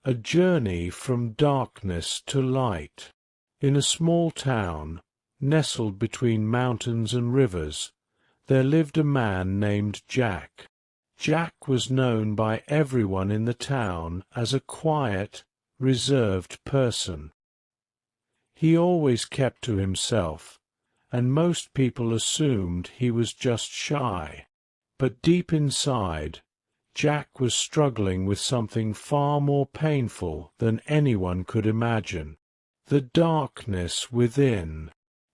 A journey from darkness to light. In a small town, nestled between mountains and rivers, there lived a man named Jack. Jack was known by everyone in the town as a quiet, reserved person. He always kept to himself, and most people assumed he was just shy. But deep inside, Jack was struggling with something far more painful than anyone could imagine. The darkness within.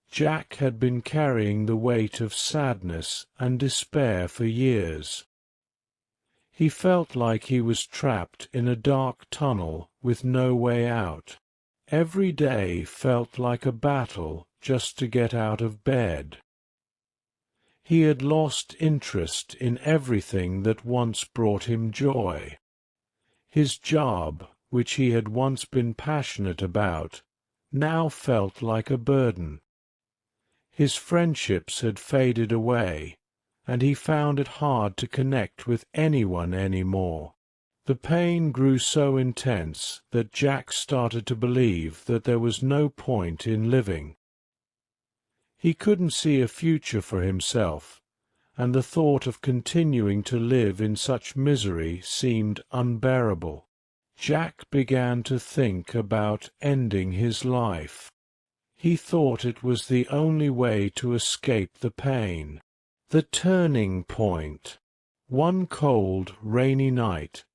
Jack had been carrying the weight of sadness and despair for years. He felt like he was trapped in a dark tunnel with no way out. Every day felt like a battle just to get out of bed. He had lost interest in everything that once brought him joy. His job, which he had once been passionate about, now felt like a burden. His friendships had faded away, and he found it hard to connect with anyone anymore. The pain grew so intense that Jack started to believe that there was no point in living. He couldn't see a future for himself, and the thought of continuing to live in such misery seemed unbearable. Jack began to think about ending his life. He thought it was the only way to escape the pain. The turning point. One cold, rainy night,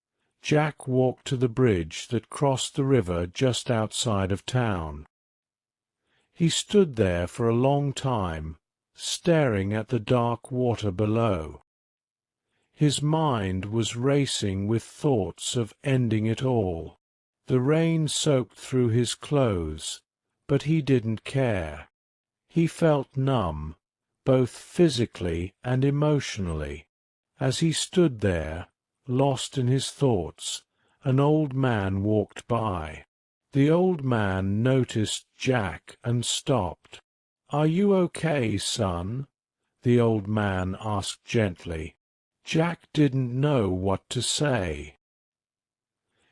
Jack walked to the bridge that crossed the river just outside of town. He stood there for a long time, staring at the dark water below. His mind was racing with thoughts of ending it all. The rain soaked through his clothes, but he didn't care. He felt numb, both physically and emotionally. As he stood there, lost in his thoughts, an old man walked by. The old man noticed Jack and stopped. "Are you okay, son?" the old man asked gently. Jack didn't know what to say.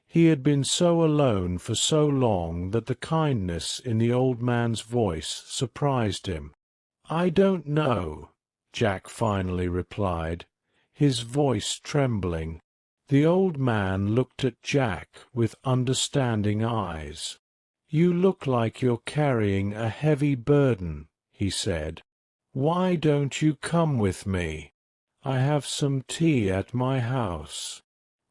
He had been so alone for so long that the kindness in the old man's voice surprised him. "I don't know," Jack finally replied, his voice trembling. The old man looked at Jack with understanding eyes. "You look like you're carrying a heavy burden," he said. "Why don't you come with me? I have some tea at my house.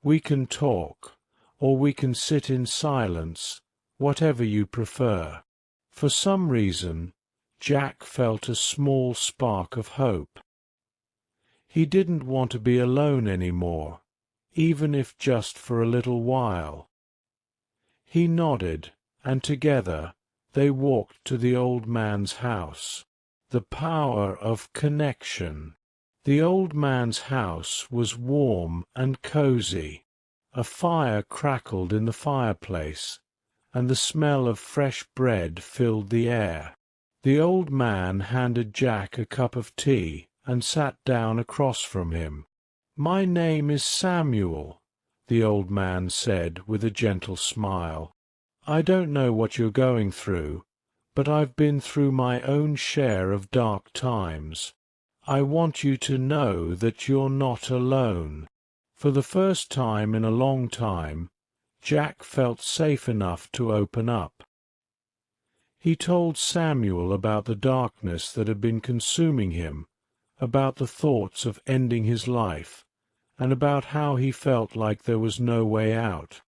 We can talk, or we can sit in silence, whatever you prefer." For some reason, Jack felt a small spark of hope. He didn't want to be alone any more, even if just for a little while. He nodded, and together they walked to the old man's house. The power of connection. The old man's house was warm and cozy. A fire crackled in the fireplace, and the smell of fresh bread filled the air. The old man handed Jack a cup of tea and sat down across from him. "My name is Samuel," the old man said with a gentle smile. "I don't know what you're going through, but I've been through my own share of dark times. I want you to know that you're not alone." For the first time in a long time, Jack felt safe enough to open up. He told Samuel about the darkness that had been consuming him, about the thoughts of ending his life, and about how he felt like there was no way out.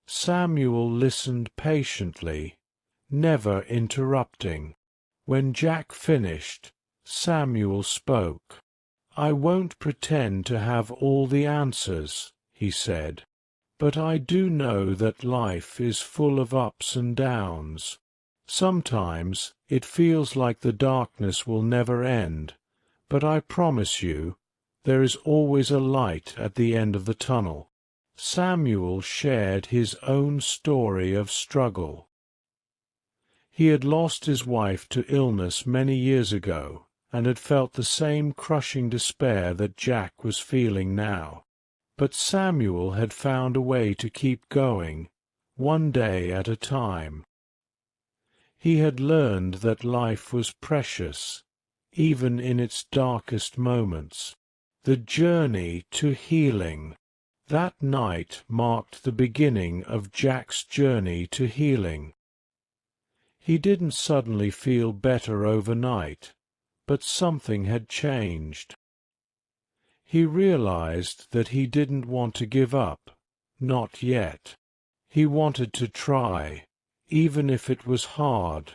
Samuel listened patiently, never interrupting. When Jack finished, Samuel spoke. "I won't pretend to have all the answers," he said, "but I do know that life is full of ups and downs. Sometimes it feels like the darkness will never end, but I promise you, there is always a light at the end of the tunnel." Samuel shared his own story of struggle. He had lost his wife to illness many years ago, and had felt the same crushing despair that Jack was feeling now. But Samuel had found a way to keep going, one day at a time. He had learned that life was precious, even in its darkest moments. The journey to healing. That night marked the beginning of Jack's journey to healing. He didn't suddenly feel better overnight, but something had changed. He realized that he didn't want to give up, not yet. He wanted to try, even if it was hard.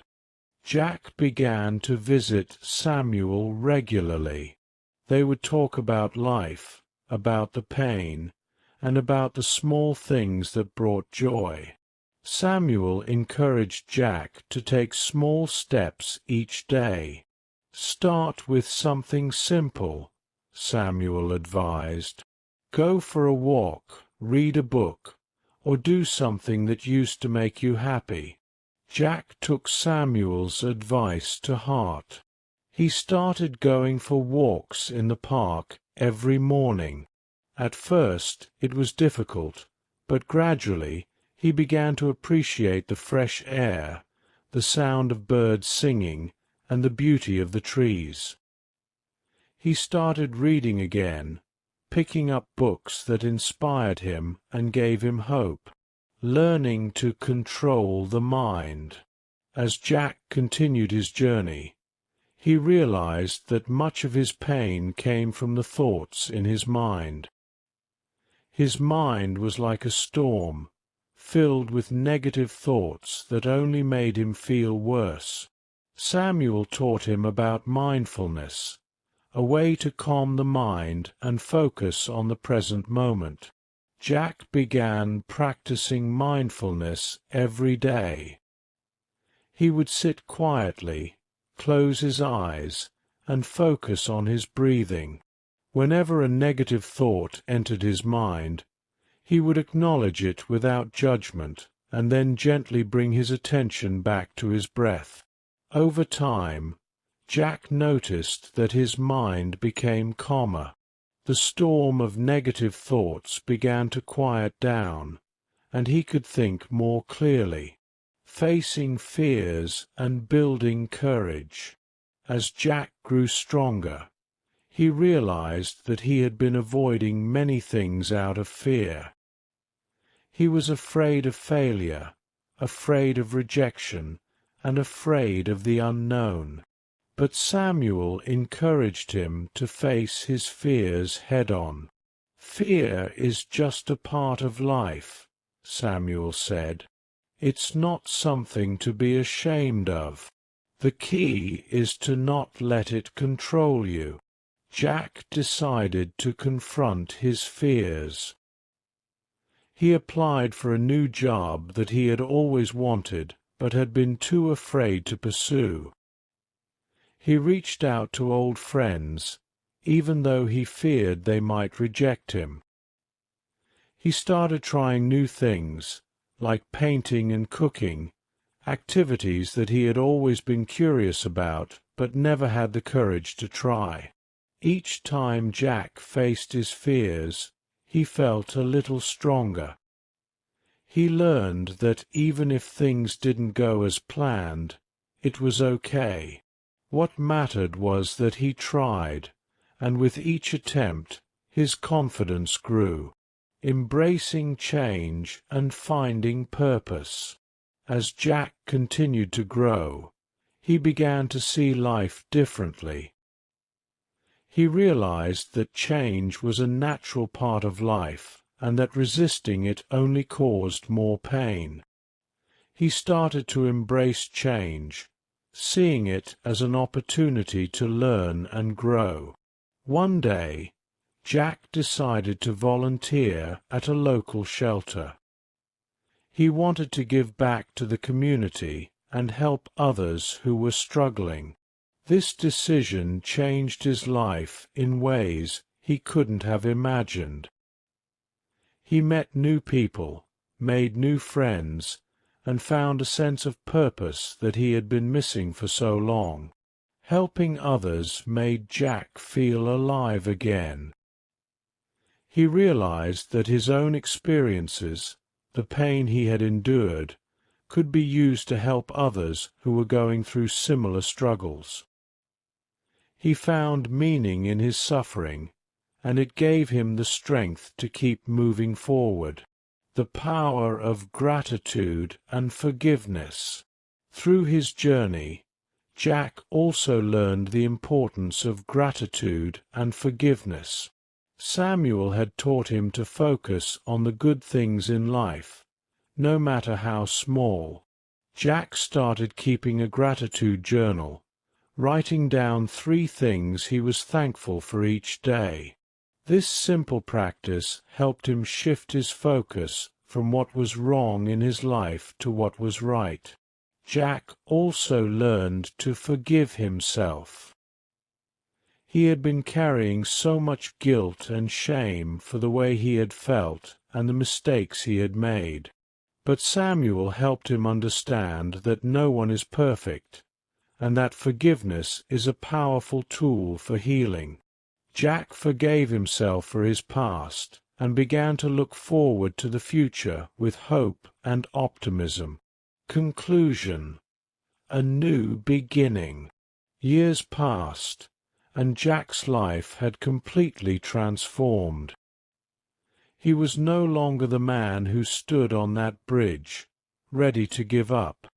Jack began to visit Samuel regularly. They would talk about life, about the pain, and about the small things that brought joy. Samuel encouraged Jack to take small steps each day. Start with something simple, Samuel advised. Go for a walk, read a book, or do something that used to make you happy. Jack took Samuel's advice to heart. He started going for walks in the park every morning. At first it was difficult, but gradually he began to appreciate the fresh air, the sound of birds singing, and the beauty of the trees. He started reading again, picking up books that inspired him and gave him hope, learning to control the mind. As Jack continued his journey, he realized that much of his pain came from the thoughts in his mind. His mind was like a storm, filled with negative thoughts that only made him feel worse. Samuel taught him about mindfulness, a way to calm the mind and focus on the present moment. Jack began practicing mindfulness every day. He would sit quietly, close his eyes, and focus on his breathing. Whenever a negative thought entered his mind, he would acknowledge it without judgment and then gently bring his attention back to his breath. Over time, Jack noticed that his mind became calmer. The storm of negative thoughts began to quiet down, and he could think more clearly, facing fears and building courage. As Jack grew stronger, he realized that he had been avoiding many things out of fear. He was afraid of failure, afraid of rejection, and afraid of the unknown. But Samuel encouraged him to face his fears head-on. "Fear is just a part of life," Samuel said. "It's not something to be ashamed of. The key is to not let it control you." Jack decided to confront his fears. He applied for a new job that he had always wanted but had been too afraid to pursue. He reached out to old friends, even though he feared they might reject him. He started trying new things, like painting and cooking, activities that he had always been curious about but never had the courage to try. Each time Jack faced his fears, he felt a little stronger. He learned that even if things didn't go as planned, it was okay. What mattered was that he tried, and with each attempt his confidence grew, embracing change and finding purpose. As Jack continued to grow, he began to see life differently. He realized that change was a natural part of life and that resisting it only caused more pain. He started to embrace change, seeing it as an opportunity to learn and grow. One day, Jack decided to volunteer at a local shelter. He wanted to give back to the community and help others who were struggling. This decision changed his life in ways he couldn't have imagined. He met new people, made new friends, and found a sense of purpose that he had been missing for so long. Helping others made Jack feel alive again. He realized that his own experiences, the pain he had endured, could be used to help others who were going through similar struggles. He found meaning in his suffering, and it gave him the strength to keep moving forward. The power of gratitude and forgiveness. Through his journey, Jack also learned the importance of gratitude and forgiveness. Samuel had taught him to focus on the good things in life, no matter how small. Jack started keeping a gratitude journal, writing down 3 things he was thankful for each day. This simple practice helped him shift his focus from what was wrong in his life to what was right. Jack also learned to forgive himself. He had been carrying so much guilt and shame for the way he had felt and the mistakes he had made. But Samuel helped him understand that no one is perfect, and that forgiveness is a powerful tool for healing. Jack forgave himself for his past and began to look forward to the future with hope and optimism. Conclusion. A new beginning. Years passed, and Jack's life had completely transformed. He was no longer the man who stood on that bridge, ready to give up.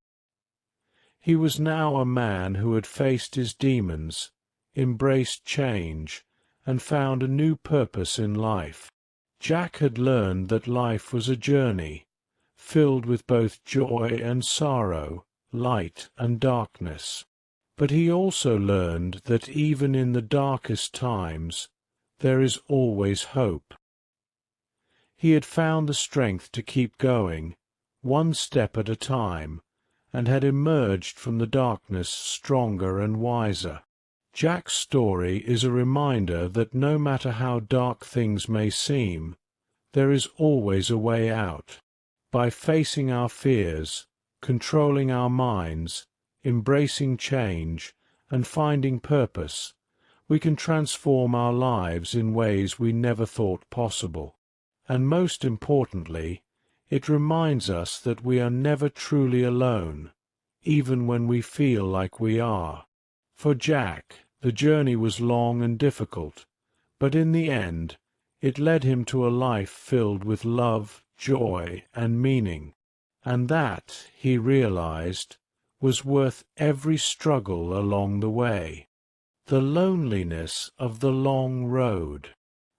He was now a man who had faced his demons, embraced change, and found a new purpose in life. Jack had learned that life was a journey, filled with both joy and sorrow, light and darkness. But he also learned that even in the darkest times, there is always hope. He had found the strength to keep going, one step at a time, and had emerged from the darkness stronger and wiser. Jack's story is a reminder that no matter how dark things may seem, there is always a way out. By facing our fears, controlling our minds, embracing change, and finding purpose, we can transform our lives in ways we never thought possible. And most importantly, it reminds us that we are never truly alone, even when we feel like we are. For Jack, the journey was long and difficult, but in the end, it led him to a life filled with love, joy, and meaning, and that, he realized, was worth every struggle along the way. The loneliness of the long road.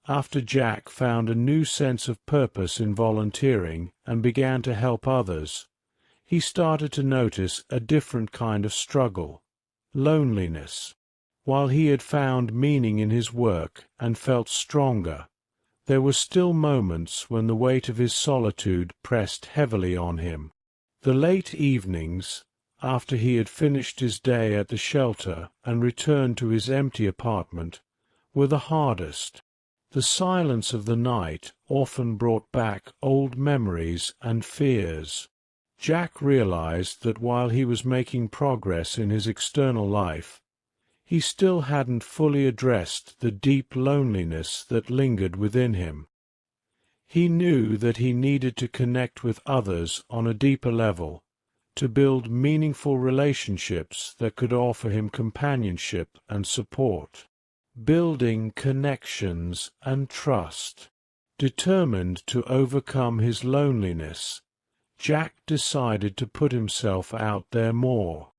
After Jack found a new sense of purpose in volunteering and began to help others, he started to notice a different kind of struggle, loneliness. While he had found meaning in his work and felt stronger, there were still moments when the weight of his solitude pressed heavily on him. The late evenings, after he had finished his day at the shelter and returned to his empty apartment, were the hardest. The silence of the night often brought back old memories and fears. Jack realized that while he was making progress in his external life, he still hadn't fully addressed the deep loneliness that lingered within him. He knew that he needed to connect with others on a deeper level, to build meaningful relationships that could offer him companionship and support. Building connections and trust. Determined to overcome his loneliness, Jack decided to put himself out there more.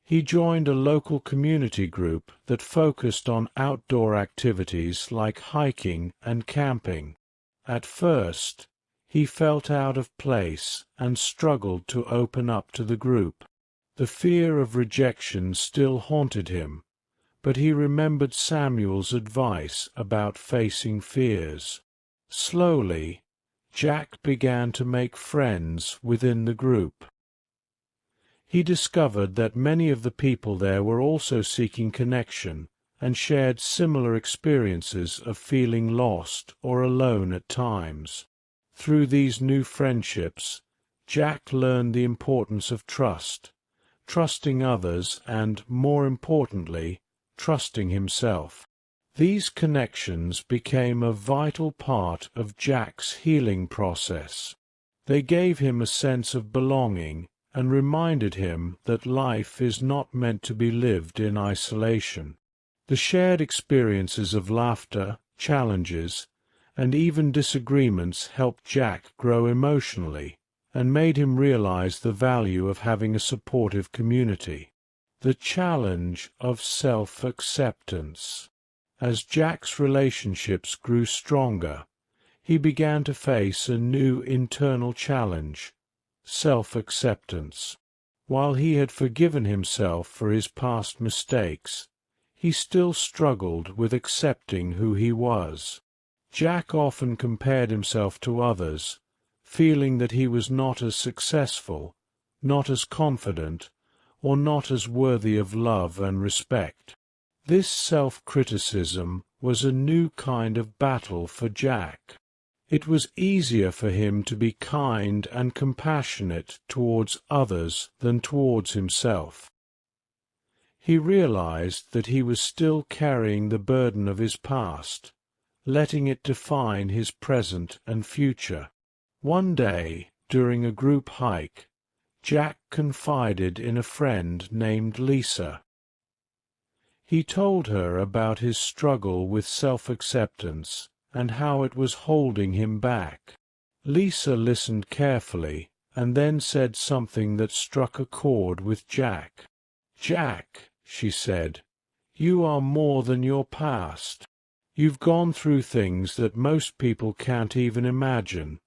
He joined a local community group that focused on outdoor activities like hiking and camping. At first, he felt out of place and struggled to open up to the group. The fear of rejection still haunted him, but he remembered Samuel's advice about facing fears. Slowly, Jack began to make friends within the group. He discovered that many of the people there were also seeking connection and shared similar experiences of feeling lost or alone at times. Through these new friendships, Jack learned the importance of trust, trusting others and, more importantly, trusting himself. These connections became a vital part of Jack's healing process. They gave him a sense of belonging and reminded him that life is not meant to be lived in isolation. The shared experiences of laughter, challenges, and even disagreements helped Jack grow emotionally and made him realize the value of having a supportive community. The challenge of self-acceptance. As Jack's relationships grew stronger, he began to face a new internal challenge: self-acceptance. While he had forgiven himself for his past mistakes, he still struggled with accepting who he was. Jack often compared himself to others, feeling that he was not as successful, not as confident, or not as worthy of love and respect. This self-criticism was a new kind of battle for Jack. It was easier for him to be kind and compassionate towards others than towards himself. He realized that he was still carrying the burden of his past, letting it define his present and future. One day, during a group hike, Jack confided in a friend named Lisa. He told her about his struggle with self-acceptance and how it was holding him back. Lisa listened carefully and then said something that struck a chord with Jack. "Jack," she said, "you are more than your past. You've gone through things that most people can't even imagine,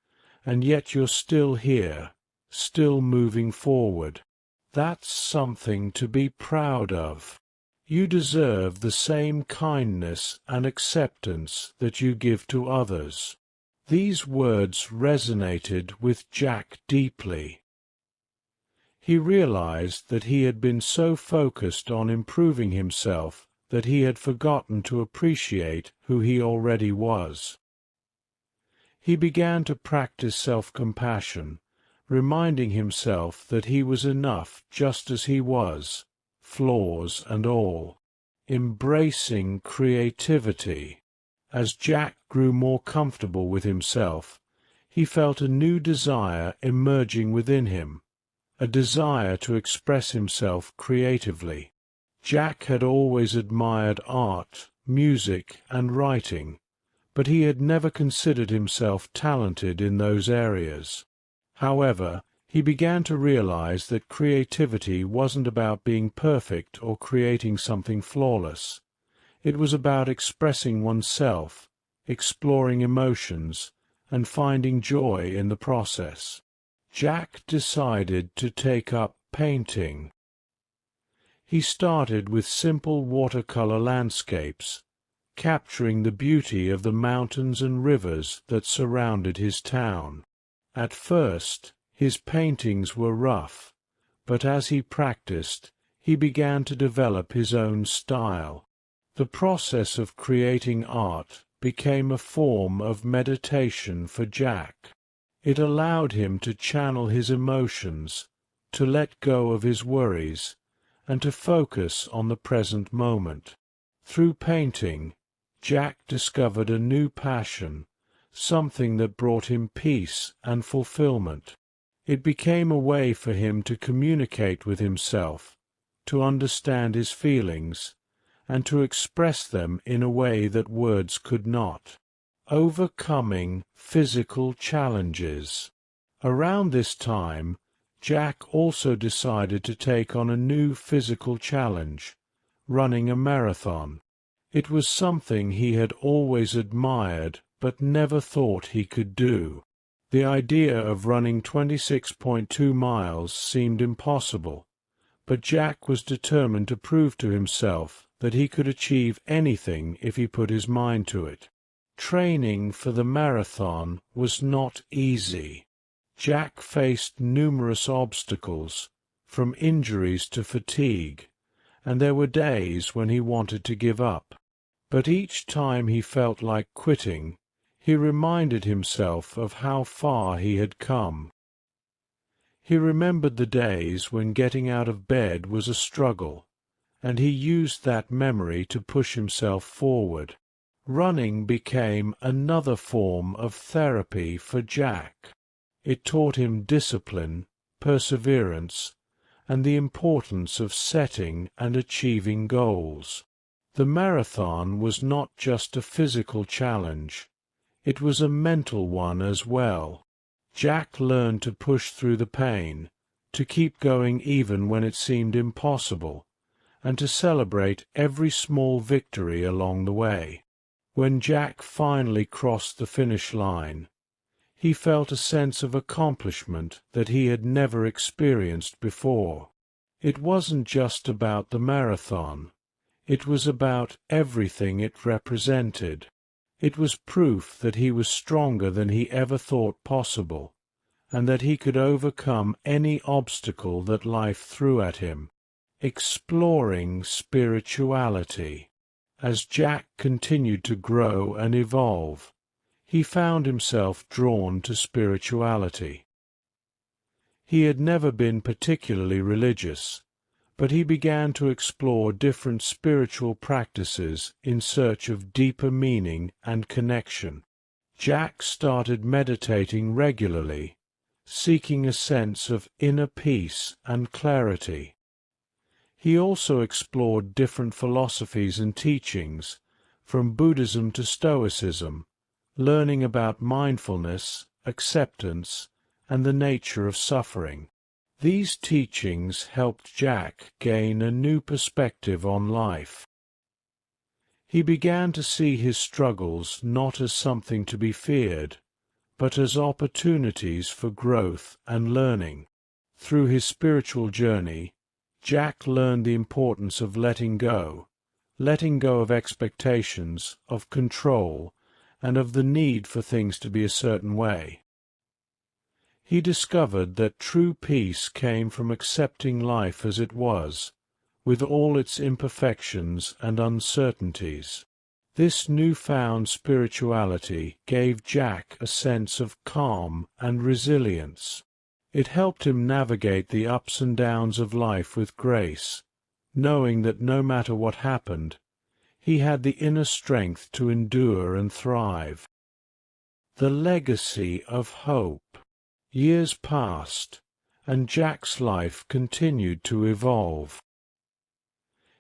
and yet you're still here, still moving forward. That's something to be proud of. You deserve the same kindness and acceptance that you give to others." These words resonated with Jack deeply. He realized that he had been so focused on improving himself that he had forgotten to appreciate who he already was. He began to practice self-compassion, reminding himself that he was enough just as he was, flaws and all. Embracing creativity. As Jack grew more comfortable with himself, he felt a new desire emerging within him, a desire to express himself creatively. Jack had always admired art, music, and writing, but he had never considered himself talented in those areas. However, he began to realize that creativity wasn't about being perfect or creating something flawless. It was about expressing oneself, exploring emotions, and finding joy in the process. Jack decided to take up painting. He started with simple watercolor landscapes, capturing the beauty of the mountains and rivers that surrounded his town. At first, his paintings were rough, but as he practiced, he began to develop his own style. The process of creating art became a form of meditation for Jack. It allowed him to channel his emotions, to let go of his worries, and to focus on the present moment. Through painting, Jack discovered a new passion, something that brought him peace and fulfillment. It became a way for him to communicate with himself, to understand his feelings, and to express them in a way that words could not. Overcoming physical challenges. Around this time, Jack also decided to take on a new physical challenge, running a marathon. It was something he had always admired but never thought he could do. The idea of running 26.2 miles seemed impossible, but Jack was determined to prove to himself that he could achieve anything if he put his mind to it. Training for the marathon was not easy. Jack faced numerous obstacles, from injuries to fatigue, and there were days when he wanted to give up. But each time he felt like quitting, he reminded himself of how far he had come. He remembered the days when getting out of bed was a struggle, and he used that memory to push himself forward. Running became another form of therapy for Jack. It taught him discipline, perseverance, and the importance of setting and achieving goals. The marathon was not just a physical challenge, it was a mental one as well. Jack learned to push through the pain, to keep going even when it seemed impossible, and to celebrate every small victory along the way. When Jack finally crossed the finish line, he felt a sense of accomplishment that he had never experienced before. It wasn't just about the marathon. It was about everything it represented. It was proof that he was stronger than he ever thought possible, and that he could overcome any obstacle that life threw at him. Exploring spirituality. As Jack continued to grow and evolve, he found himself drawn to spirituality. He had never been particularly religious, but he began to explore different spiritual practices in search of deeper meaning and connection. Jack started meditating regularly, seeking a sense of inner peace and clarity. He also explored different philosophies and teachings, from Buddhism to Stoicism, learning about mindfulness, acceptance, and the nature of suffering. These teachings helped Jack gain a new perspective on life. He began to see his struggles not as something to be feared, but as opportunities for growth and learning. Through his spiritual journey, Jack learned the importance of letting go of expectations, of control, and of the need for things to be a certain way. He discovered that true peace came from accepting life as it was, with all its imperfections and uncertainties. This newfound spirituality gave Jack a sense of calm and resilience. It helped him navigate the ups and downs of life with grace, knowing that no matter what happened, he had the inner strength to endure and thrive. The legacy of hope. Years passed, and Jack's life continued to evolve.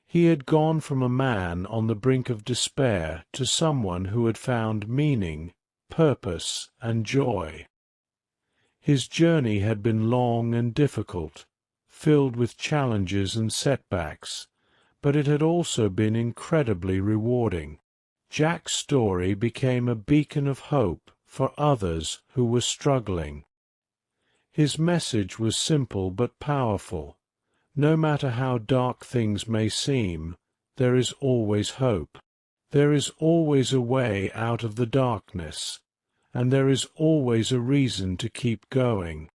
He had gone from a man on the brink of despair to someone who had found meaning, purpose, and joy. His journey had been long and difficult, filled with challenges and setbacks, but it had also been incredibly rewarding. Jack's story became a beacon of hope for others who were struggling. His message was simple but powerful. No matter how dark things may seem, there is always hope. There is always a way out of the darkness, and there is always a reason to keep going.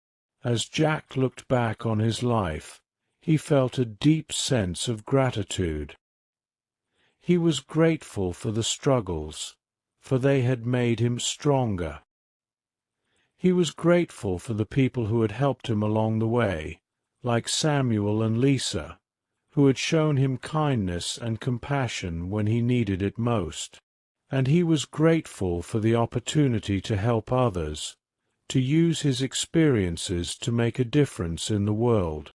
As Jack looked back on his life, he felt a deep sense of gratitude. He was grateful for the struggles, for they had made him stronger. He was grateful for the people who had helped him along the way, like Samuel and Lisa, who had shown him kindness and compassion when he needed it most. And he was grateful for the opportunity to help others, to use his experiences to make a difference in the world.